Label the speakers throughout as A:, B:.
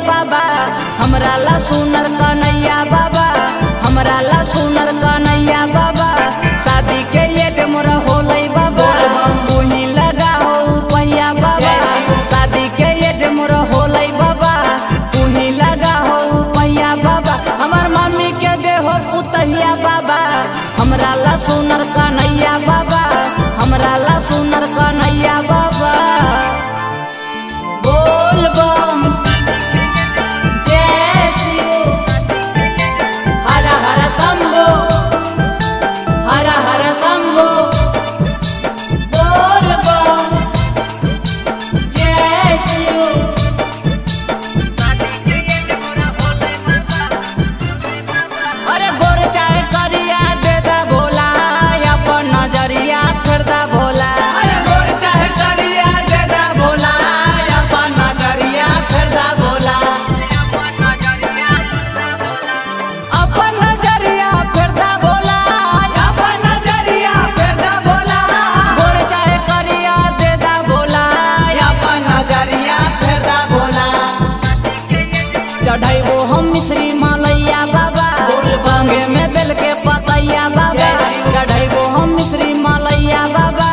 A: बाबा हमरा ला सुनर कन्हैया बाबा हमरा ला सुनर कन्हैया बाबा शादी के एज मोरा होलै बाबा तू ही लगा हो पैया बाबा शादी के एज मोरा होलै बाबा तू ही लगा हो पैया बाबा हमर मम्मी के देहो पुतहिया बाबा हमरा ला सुनर कन्हैया बाबा हमरा ला सुनर कन्हैया बाबा बोल बम जय शिव हर हर शंभो हर हर शंभो बोल बम जय शिव। अरे गोर चाहे करिया दे दा भोला अपन नजरिया कर दा भोला अरे गोर चाहे करिया दे दा भोला अपन नजरिया कर दा भोला अपन नजरिया कर दा भोला अपन नजरिया कर दा भोला गोर चाहे करिया दे दा भोला अपन नजरिया कर दा भोला चढ़ाइबो हम मिश्री मालैया बाबा संगे में बेल के पतैया बाबा चढ़ाइबो हम मिश्री मालैया बाबा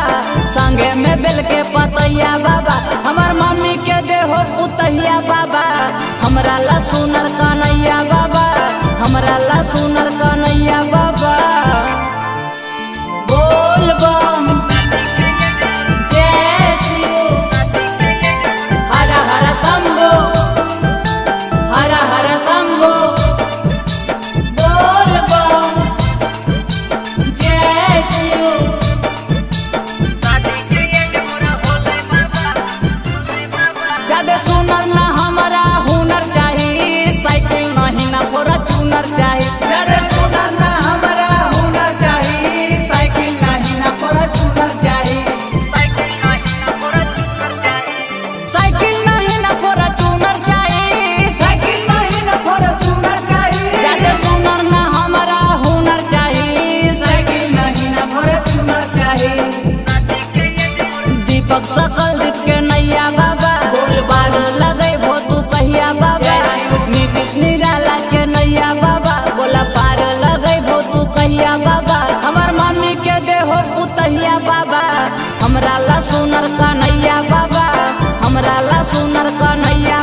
A: संगे में बेल के पतैया बाबा हमर मम्मी के देहो पुतहिया बाबा हमरा ला सुनर कन्हैया बाबा हमरा ला सुनर कन्हैया बाबा बोल बम जय शिव हर हर शंभो हर हर शंभो बोल बम जय शिव। ज्यादा सुनर ना हमरा हुनर चाही साइकिल नहीं ना फॉर्च्यूनर चाही ज्यादा सुनर ना हमरा हुनर चाही साइकिल नहीं ना फॉर्च्यूनर चाही साइकिल नहीं ना फॉर्च्यूनर चाही साइकिल नहीं ना फॉर्च्यूनर चाही ज्यादा सुनर ना हमरा हुनर चाही साइकिल नहीं ना फॉर्च्यूनर चाही दीपक सकल दीप के नैया बाबा बाल लगे भो तू कहिया बाबा नीतीश निराला के नैया बाबा बोला पार लगे भो तू कहिया बाबा हमर मम्मी के देहो पुतहिया बाबा हमरा ला सुनर कन्हैया बाबा हमरा ला सुनर कन्हैया